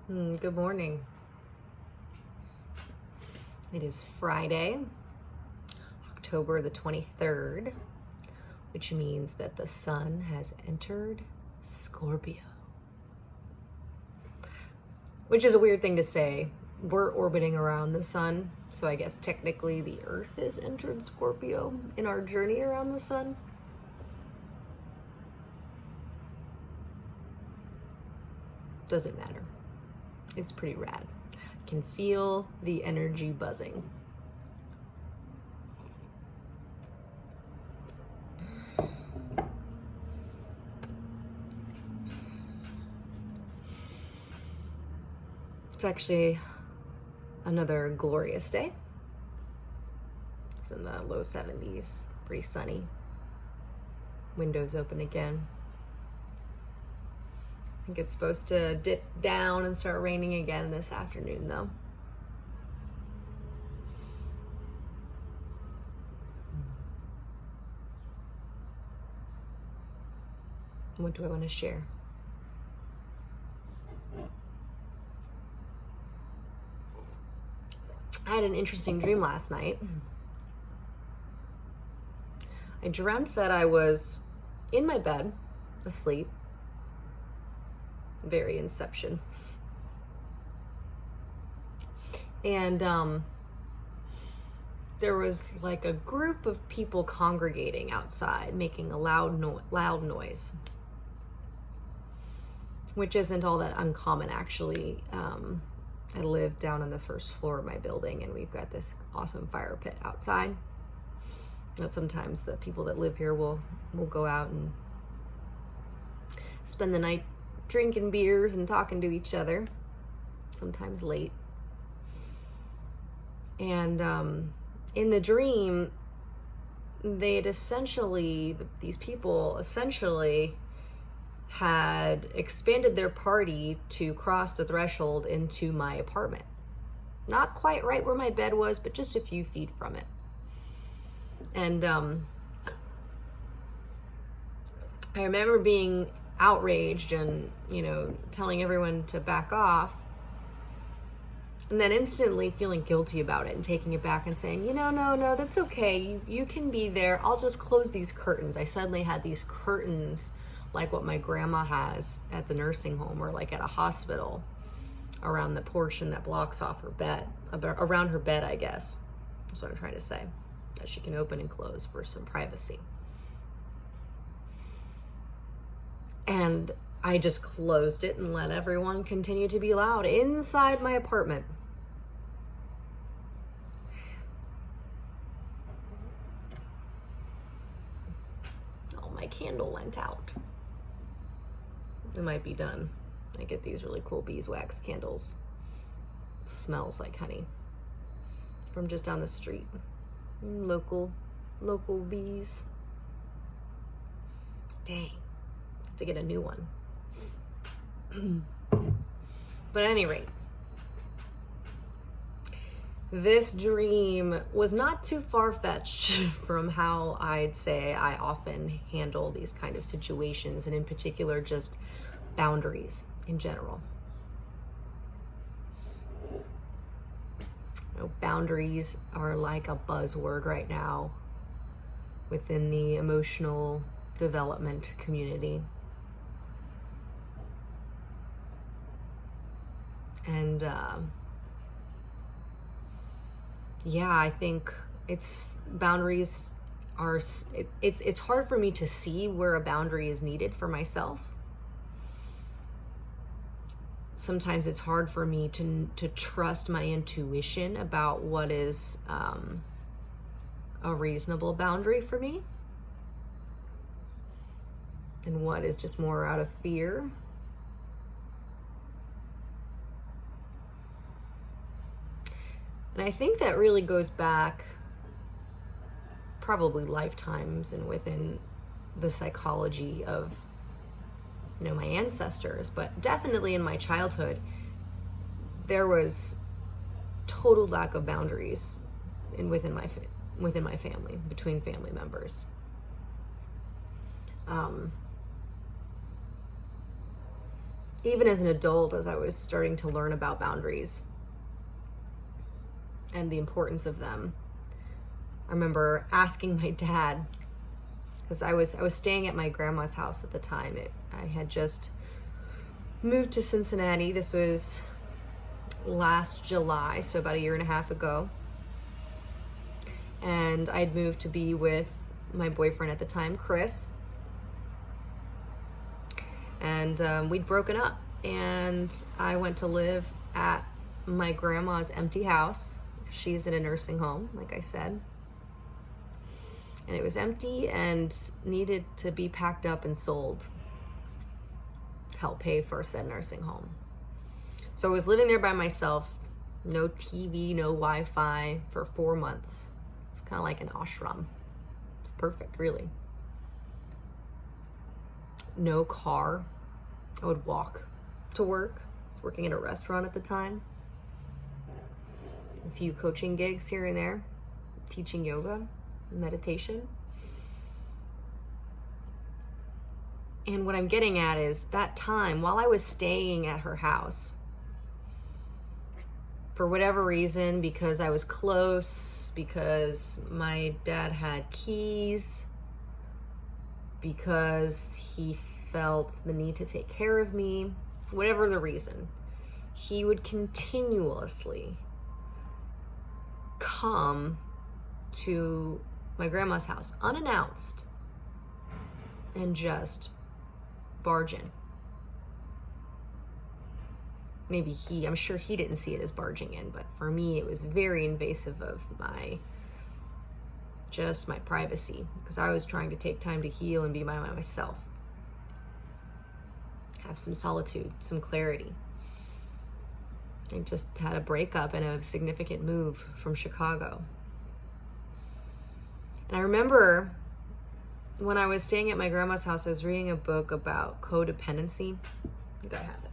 Good morning. It is Friday, October the 23rd, which means that the sun has entered Scorpio. Which is a weird thing to say. We're orbiting around the sun, so I guess technically the Earth has entered Scorpio in our journey around the sun. Doesn't matter. It's pretty rad. I can feel the energy buzzing. It's actually another glorious day. It's in the low 70s, pretty sunny. Windows open again. I think it's supposed to dip down and start raining again this afternoon, though. What do I want to share? I had an interesting dream last night. I dreamt that I was in my bed, asleep. Very Inception. And there was like a group of people congregating outside, making a loud noise, which isn't all that uncommon, actually. I live down on the first floor of my building, and we've got this awesome fire pit outside. That sometimes the people that live here will go out and spend the night drinking beers and talking to each other, sometimes late. And in the dream, these people essentially had expanded their party to cross the threshold into my apartment. Not quite right where my bed was, but just a few feet from it. And I remember being outraged and, telling everyone to back off. And then instantly feeling guilty about it and taking it back and saying, no, that's okay. You can be there. I'll just close these curtains. I suddenly had these curtains like what my grandma has at the nursing home or like at a hospital around the portion that blocks off her bed, around her bed, I guess. That's what I'm trying to say, that she can open and close for some privacy. And I just closed it and let everyone continue to be loud inside my apartment. Oh, my candle went out. It might be done. I get these really cool beeswax candles. Smells like honey. From just down the street. Local bees. Dang. To get a new one. But at any rate, this dream was not too far-fetched from how I'd say I often handle these kind of situations, and in particular just boundaries in general. Boundaries are like a buzzword right now within the emotional development community. And I think it's hard for me to see where a boundary is needed for myself. Sometimes it's hard for me to trust my intuition about what is a reasonable boundary for me and what is just more out of fear. And I think that really goes back probably lifetimes and within the psychology of, my ancestors, but definitely in my childhood, there was total lack of boundaries within my family, between family members. even as an adult, as I was starting to learn about boundaries and the importance of them, I remember asking my dad, because I was staying at my grandma's house at the time. I had just moved to Cincinnati. This was last July, so about a year and a half ago. And I'd moved to be with my boyfriend at the time, Chris. And we'd broken up, and I went to live at my grandma's empty house. She's in a nursing home, like I said. And it was empty and needed to be packed up and sold to help pay for said nursing home. So I was living there by myself, no TV, no Wi-Fi for 4 months. It's kind of like an ashram. It's perfect, really. No car. I would walk to work. I was working at a restaurant at the time. A few coaching gigs here and there, teaching yoga, meditation. And what I'm getting at is that time, while I was staying at her house, for whatever reason, because I was close, because my dad had keys, because he felt the need to take care of me, whatever the reason, he would continuously come to my grandma's house unannounced and just barge in. Maybe I'm sure he didn't see it as barging in, but for me it was very invasive of my privacy, because I was trying to take time to heal and be by myself, have some solitude, some clarity. I just had a breakup and a significant move from Chicago. And I remember when I was staying at my grandma's house, I was reading a book about codependency. I think I have it.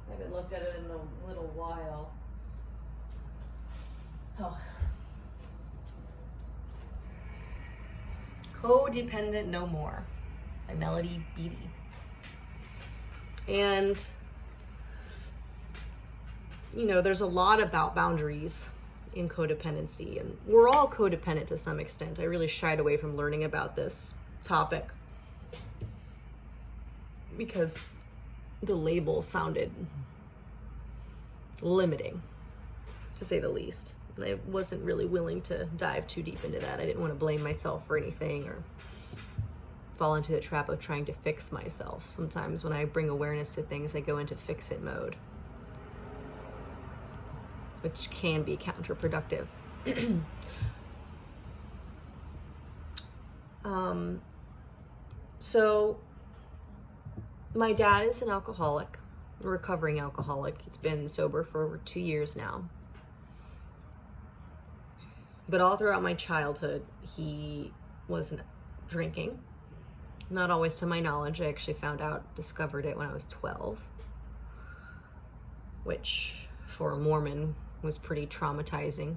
I haven't looked at it in a little while. Oh. Codependent No More by Melody Beattie. And there's a lot about boundaries in codependency, and we're all codependent to some extent. I really shied away from learning about this topic because the label sounded limiting, to say the least. And I wasn't really willing to dive too deep into that. I didn't want to blame myself for anything or fall into the trap of trying to fix myself. Sometimes when I bring awareness to things, I go into fix-it mode, which can be counterproductive. So my dad is an alcoholic, a recovering alcoholic. He's been sober for over 2 years now. But all throughout my childhood, he wasn't drinking. Not always to my knowledge. I actually discovered it when I was 12, which for a Mormon was pretty traumatizing.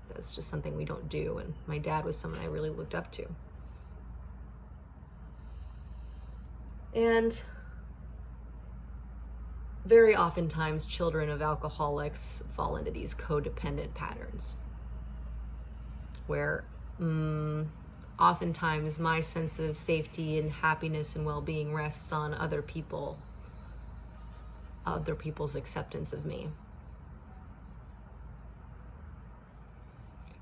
That's just something we don't do. And my dad was someone I really looked up to. And very oftentimes, children of alcoholics fall into these codependent patterns where oftentimes my sense of safety and happiness and well-being rests on other people's acceptance of me.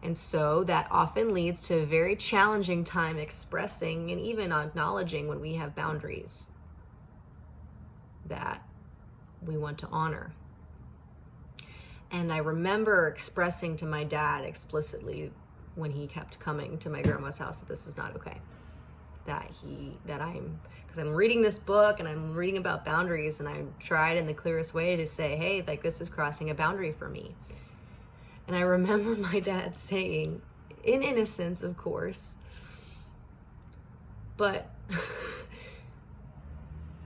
And so that often leads to a very challenging time expressing and even acknowledging when we have boundaries that we want to honor. And I remember expressing to my dad explicitly when he kept coming to my grandma's house that this is not okay. Because I'm reading this book and I'm reading about boundaries, and I tried in the clearest way to say, hey, like, this is crossing a boundary for me. And I remember my dad saying, in innocence, of course, but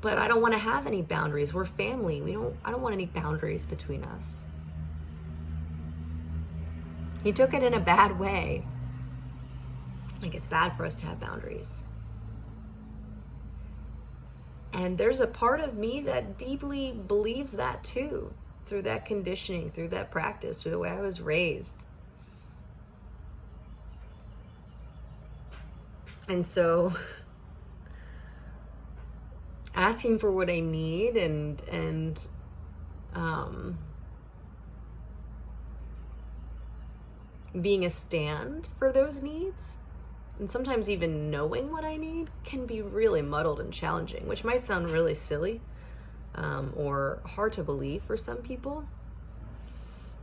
I don't want to have any boundaries. We're family. I don't want any boundaries between us. He took it in a bad way. Like, it's bad for us to have boundaries. And there's a part of me that deeply believes that too, through that conditioning, through that practice, through the way I was raised. And so asking for what I need and being a stand for those needs, and sometimes even knowing what I need, can be really muddled and challenging, which might sound really silly or hard to believe for some people.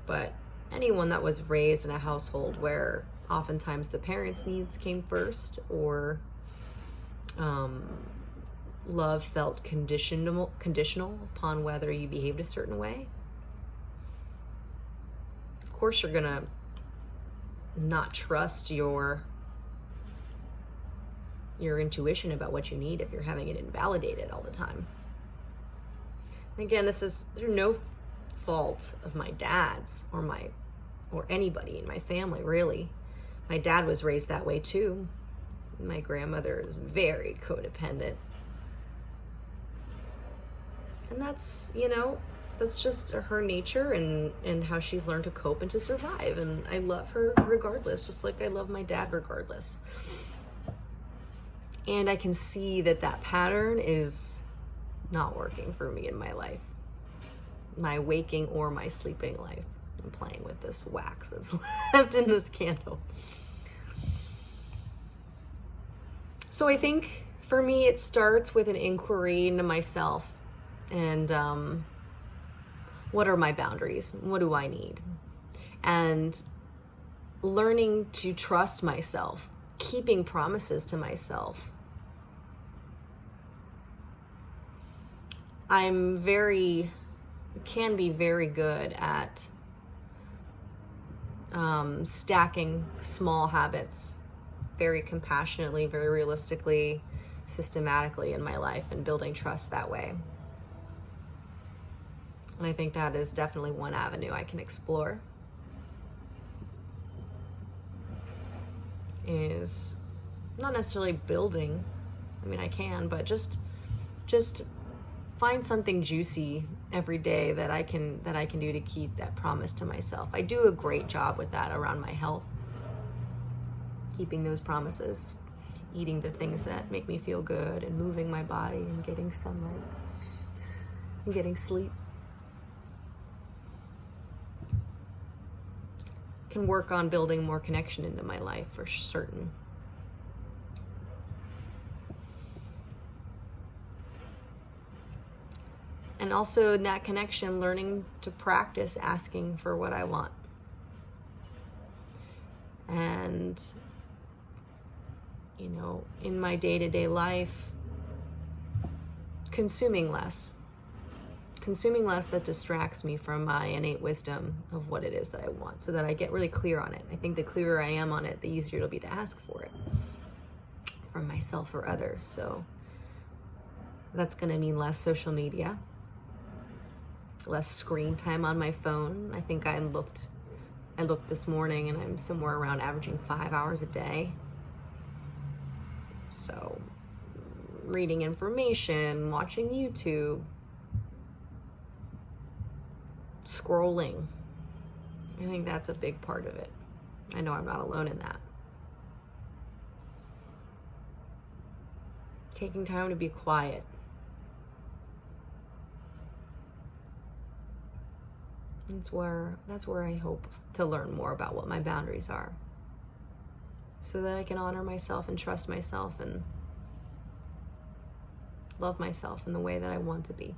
But anyone that was raised in a household where oftentimes the parents' needs came first, or love felt conditional upon whether you behaved a certain way, of course you're gonna not trust your intuition about what you need if you're having it invalidated all the time. Again, this is through no fault of my dad's or anybody in my family, really. My dad was raised that way too. My grandmother is very codependent. And that's just her nature and how she's learned to cope and to survive. And I love her regardless, just like I love my dad regardless. And I can see that pattern is not working for me in my life, my waking or my sleeping life. I'm playing with this wax that's left in this candle. So I think for me, it starts with an inquiry into myself and what are my boundaries? What do I need? And learning to trust myself, keeping promises to myself. Can be very good at stacking small habits very compassionately, very realistically, systematically in my life, and building trust that way. And I think that is definitely one avenue I can explore, is not necessarily building. I mean, I can, but just find something juicy every day that I can do to keep that promise to myself. I do a great job with that around my health, keeping those promises, eating the things that make me feel good, and moving my body, and getting sunlight, and getting sleep. Can work on building more connection into my life for certain. And also in that connection, learning to practice asking for what I want. And, in my day-to-day life, consuming less that distracts me from my innate wisdom of what it is that I want, so that I get really clear on it. I think the clearer I am on it, the easier it'll be to ask for it from myself or others. So that's going to mean less social media, less screen time on my phone. I think I looked this morning, and I'm somewhere around averaging 5 hours a day. So reading information, watching YouTube, scrolling. I think that's a big part of it. I know I'm not alone in that. Taking time to be quiet. That's where I hope to learn more about what my boundaries are, so that I can honor myself and trust myself and love myself in the way that I want to be.